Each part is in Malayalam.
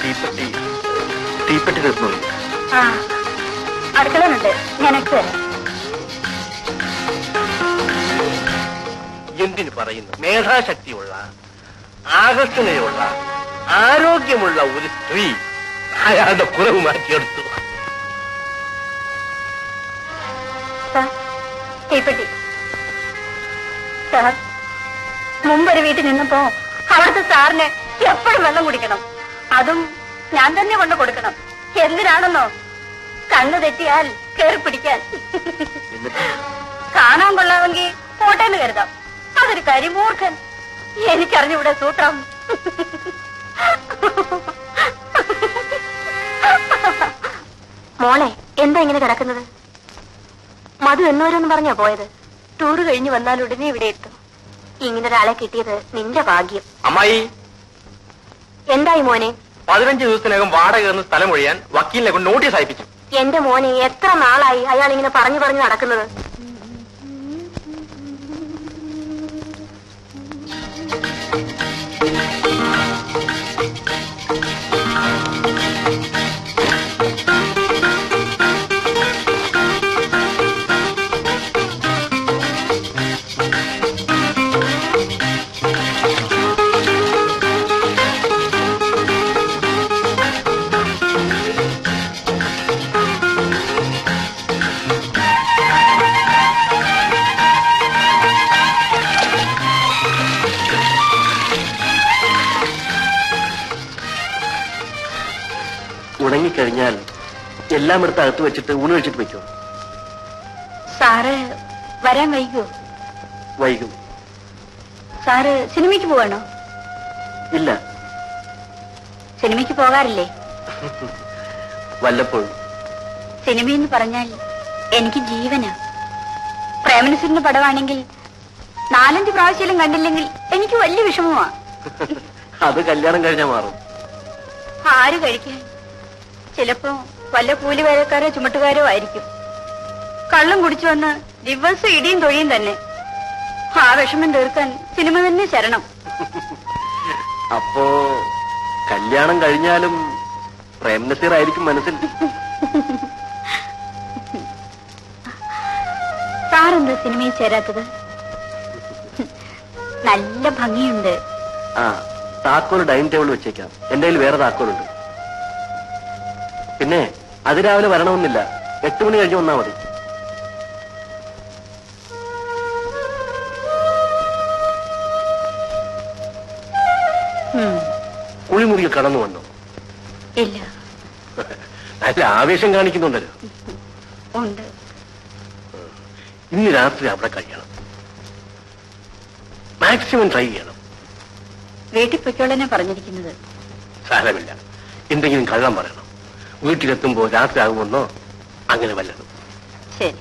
തീപ്പെട്ടി തീർന്നു. അടുക്കളയുണ്ട്, ഞാൻ എടുത്തു തരാം. എന്തിനു പറയുന്നു? മേധാശക്തിയുള്ള, ആകർഷണയുള്ള, ആരോഗ്യമുള്ള ഒരു സ്ത്രീ അയാളുടെ കുറവ് മാറ്റിയെടുത്തു. തീപ്പെട്ടി സാർ, മുമ്പൊരു വീട്ടിൽ നിന്നപ്പോ അവിടുത്തെ സാറിന് എപ്പോഴും വെള്ളം കുടിക്കണം, അതും ഞാൻ തന്നെ കൊണ്ട് കൊടുക്കണം. എന്തിനാണെന്നോ? കണ്ണു തെറ്റിയാൽ കയറി പിടിക്കാൻ. കാണാൻ കൊള്ളാമെങ്കിൽ പോട്ടേന്ന് കരുതാം. അതൊരു കരിമൂർഖൻ. എനിക്കറിഞ്ഞൂടെ സൂത്രം. മോളെ, എന്താ ഇങ്ങനെ കിടക്കുന്നത്? മധു എന്നോരെന്ന് പറഞ്ഞാ പോയത്. ടൂറ് കഴിഞ്ഞ് വന്നാൽ ഉടനെ ഇവിടെ എത്തും. ഇങ്ങനെ ഒരാളെ കിട്ടിയത് നിന്റെ ഭാഗ്യം. അമ്മായി, എന്തായി മോനെ? 15 ദിവസത്തിനകം വാടക എന്ന് സ്ഥലം ഒഴിയാൻ വക്കീലിനെ കൊണ്ട് നോട്ടീസ് അയപ്പിച്ചു. എന്റെ മോനെ, എത്ര നാളായി അയാൾ ഇങ്ങനെ പറഞ്ഞു നടക്കുന്നത്? ഉണങ്ങിക്കഴിഞ്ഞാൽ എല്ലാം എടുത്ത് അകത്ത് വെച്ചിട്ട് ഊണ് കഴിച്ചിട്ട് വെക്കോ. സാറ് വരാൻ വൈകുമോ? വൈകും. സാറ് സിനിമയ്ക്ക് പോവാണോ? ഇല്ല. സിനിമയ്ക്ക് പോകാറില്ലേ? വല്ലപ്പോഴും. സിനിമയെന്ന് പറഞ്ഞാൽ എനിക്ക് ജീവനാ. പ്രേമനസിന്റെ പടമാണെങ്കിൽ 4-5 പ്രാവശ്യം കണ്ടില്ലെങ്കിൽ എനിക്ക് വലിയ വിഷമമാ. അത് കല്യാണം കഴിഞ്ഞാൽ മാറും. ആര് കഴിക്കാൻ? ചിലപ്പോ വല്ല കൂലിവേലക്കാരോ ചുമട്ടുകാരോ ആയിരിക്കും. കള്ളം കുടിച്ചു വന്ന് ദിവസം ഇടിയും തൊഴിയും തന്നെ. ആ വിഷമം തീർക്കാൻ സിനിമ തന്നെ ശരണം. അപ്പോ കല്യാണം കഴിഞ്ഞാലും പ്രേംനസീർ ആയിരിക്കും മനസ്സിൽ. സാറെന്താ സിനിമയിൽ ചേരാത്തത്? നല്ല ഭംഗിയുണ്ട്. താക്കോല് ഡൈനിങ് ടേബിൾ വെച്ചേക്കാം. എന്റെ കയ്യിൽ വേറെ താക്കോലുണ്ട്. പിന്നെ അതിരാവിലെ വരണമെന്നില്ല, 8 മണി കഴിഞ്ഞ് വന്നാ മതി. കുളിമുറിയിൽ കടന്നു വന്നോ? ഇല്ല. നല്ല ആവേശം കാണിക്കുന്നുണ്ടല്ലോ. ഉണ്ട്. ഇന്ന് രാത്രി അവിടെ കഴിയണം. മാക്സിമം ട്രൈ ചെയ്യണം. വീട്ടിൽ പൊയ്ക്കോളനെ പറഞ്ഞിരിക്കുന്നത്. സാരമില്ല, എന്തെങ്കിലും കള്ളം പറയണം. വീട്ടിലെത്തുമ്പോ രാത്രി ആകുമെന്നോ അങ്ങനെ വല്ലതും. ശരി.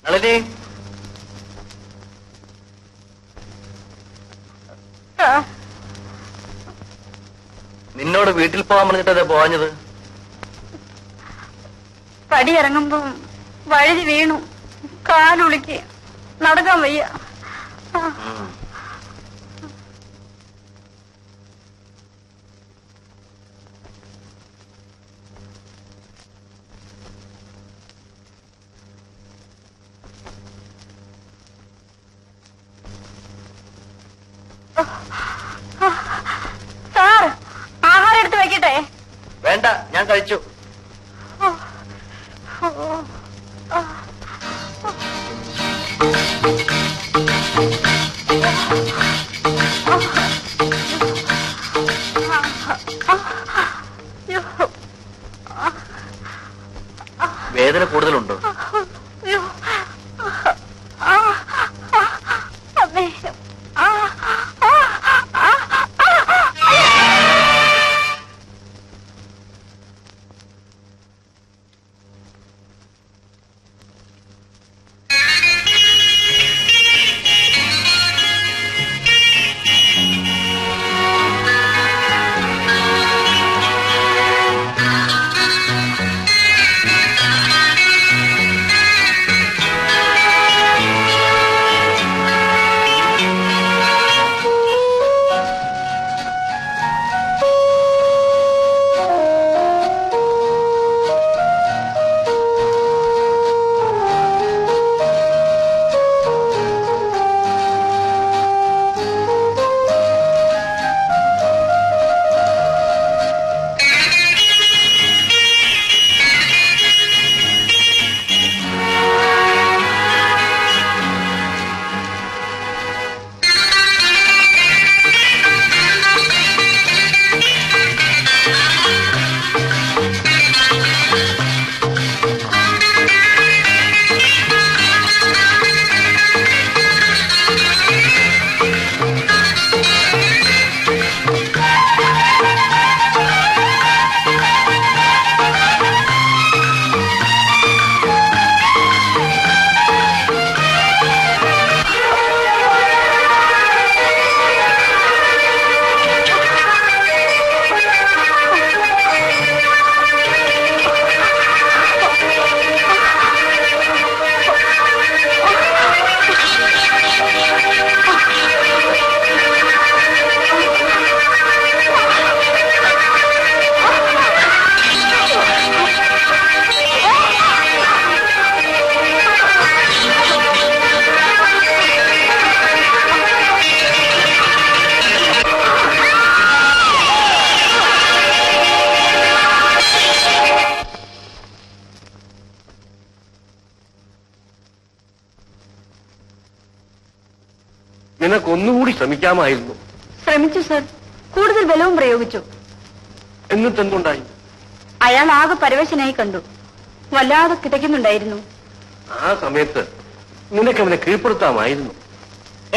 നളിനി, നിന്നോട് വീട്ടിൽ പോകാൻ പറഞ്ഞിട്ടേ പോവാഞ്ഞത്? പടി ഇറങ്ങുമ്പോ വഴുതി വീണു, കാലുളുക്കി, നടക്കാൻ വയ്യ. സാർ, ആഹാരം എടുത്ത് വെക്കട്ടെ? വേണ്ട, ഞാൻ കഴിച്ചു. വേദന കൂടുതലുണ്ടോ? നിനക്കൊന്നുകൂടി ശ്രമിക്കാമായിരുന്നു. ശ്രമിച്ചു സർ, കൂടുതൽ ബലവും പ്രയോഗിച്ചു. എന്നിട്ടെന്തുണ്ടായി? അയാൾ ആകെ പരവശനായി കണ്ടു, വല്ലാതെ കിതയ്ക്കുന്നുണ്ടായിരുന്നു. ആ സമയത്ത് നിനക്കവനെ കീഴ്പ്പെടുത്താമായിരുന്നു.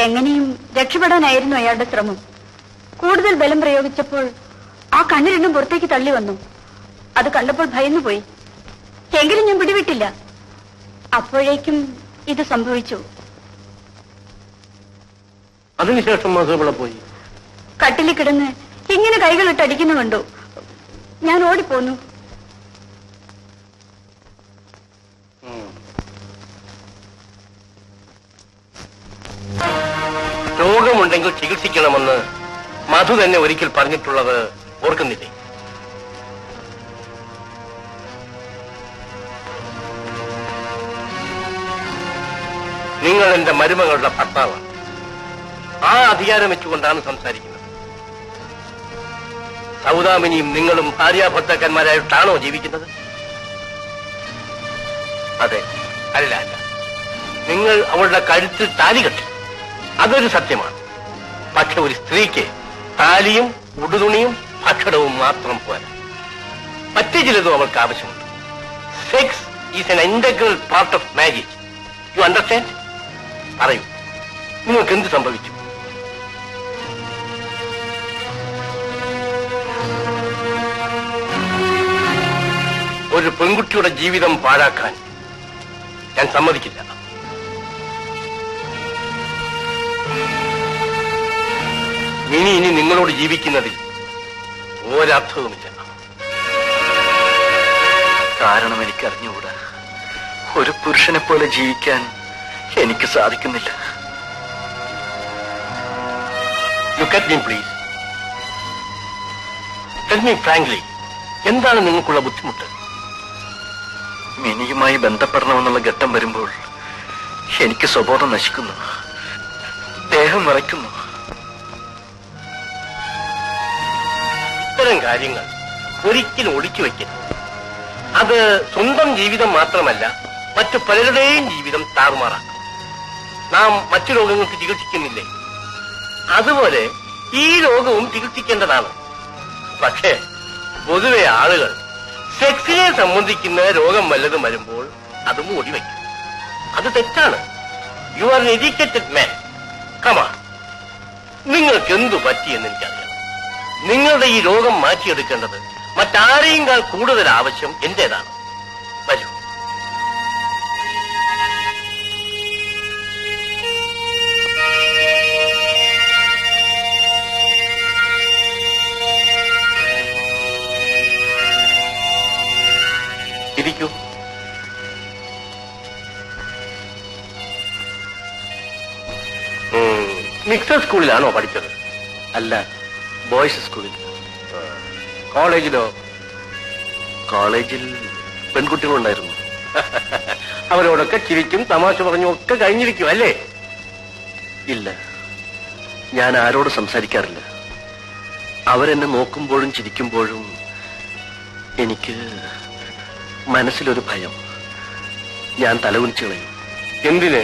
എങ്ങനെയും രക്ഷപ്പെടാനായിരുന്നു അയാളുടെ ശ്രമം. കൂടുതൽ ബലം പ്രയോഗിച്ചപ്പോൾ ആ കണ്ണ് രണ്ടും പുറത്തേക്ക് തള്ളി വന്നു. അത് കണ്ടപ്പോൾ ഭയന്നുപോയി. എങ്കിലും ഞാൻ പിടിവിട്ടില്ല. അപ്പോഴേക്കും ഇത് സംഭവിച്ചു. അതിനുശേഷം മാസവിടെ പോയി? കട്ടിലിൽ കിടന്ന് ഇങ്ങനെ കൈകളിട്ട് അടിക്കുന്നു കണ്ടു. ഞാൻ ഓടിപ്പോന്നു. രോഗമുണ്ടെങ്കിൽ ചികിത്സിക്കണമെന്ന് മധു തന്നെ ഒരിക്കൽ പറഞ്ഞിട്ടുള്ളത് ഓർക്കുന്നില്ലേ? നിങ്ങൾ എന്റെ മരുമകളുടെ ഭർത്താവാണ്. ആ അധികാരം വെച്ചുകൊണ്ടാണ് സംസാരിക്കുന്നത്. സൗദാമിനിയും നിങ്ങളും ഭാര്യാഭർത്താക്കന്മാരായിട്ടാണോ ജീവിക്കുന്നത്? അതെ. അല്ല അല്ല, നിങ്ങൾ അവളുടെ കഴുത്തിൽ താലി കെട്ടി, അതൊരു സത്യമാണ്. പക്ഷെ ഒരു സ്ത്രീക്ക് താലിയും ഉടുതുണിയും ഭക്ഷണവും മാത്രം പോരാ, മറ്റു ചിലതും അവൾക്ക് ആവശ്യമുണ്ട്. Sex is N integral part of marriage. You understand? പറയൂ, നിങ്ങൾക്ക് എന്ത് സംഭവിച്ചു? ഒരു പെൺകുട്ടിയുടെ ജീവിതം പാഴാക്കാൻ ഞാൻ സമ്മതിക്കില്ല. ഇനി നിങ്ങളോട് ജീവിക്കുന്നതിൽ ഒരർത്ഥവുമില്ല. കാരണം എനിക്ക് അറിഞ്ഞുകൂടാ. ഒരു പുരുഷനെ പോലെ ജീവിക്കാൻ എനിക്ക് സാധിക്കുന്നില്ല. Look at me, please. Tell me frankly, എന്താണ് നിങ്ങൾക്കുള്ള ബുദ്ധിമുട്ട്? മിനിയുമായി ബന്ധപ്പെടണമെന്നുള്ള ഘട്ടം വരുമ്പോൾ എനിക്ക് സ്വബോധം നശിക്കുന്നു, ദേഹം വിറയ്ക്കുന്നു. ഇത്തരം കാര്യങ്ങൾ ഒരിക്കലും ഒളിച്ചു വയ്ക്കരുത്. അത് സ്വന്തം ജീവിതം മാത്രമല്ല, മറ്റു പലരുടെയും ജീവിതം താറുമാറാക്കും. നാം മറ്റു രോഗങ്ങൾക്ക് ചികിത്സിക്കുന്നില്ലേ, അതുപോലെ ഈ രോഗവും ചികിത്സിക്കേണ്ടതാണ്. പക്ഷേ പൊതുവെ ആളുകൾ സെക്സിനെ സംബന്ധിക്കുന്ന രോഗം വല്ലതും വരുമ്പോൾ അത് മൂടിവയ്ക്കും. അത് തെറ്റാണ്. യു ആർ എൻ എഡ്യൂക്കേറ്റഡ് മാൻ. കമാ, നിങ്ങൾക്ക് എന്തു പറ്റിയെന്ന് എനിക്കറിയാം. നിങ്ങളുടെ ഈ രോഗം മാറ്റിയെടുക്കേണ്ടത് മറ്റാരെയുംകാൾ കൂടുതൽ ആവശ്യം എന്റേതാണ്. വരൂ. ഇരിക്കൂ. മിക്സഡ് സ്കൂളിലാണോ പഠിച്ചത്? അല്ല, ബോയ്സ് സ്കൂളിൽ. കോളേജിലോ? കോളേജിൽ പെൺകുട്ടികളുണ്ടായിരുന്നു. അവരോടൊക്കെ ചിരിക്കും തമാശ പറഞ്ഞും ഒക്കെ കഴിഞ്ഞിരിക്കും അല്ലേ? ഇല്ല, ഞാൻ ആരോട് സംസാരിക്കാറില്ല. അവരെന്നെ നോക്കുമ്പോഴും ചിരിക്കുമ്പോഴും എനിക്ക് മനസ്സിലൊരു ഭയം. ഞാൻ തലകുനിച്ചു കളയും. എന്തിന്?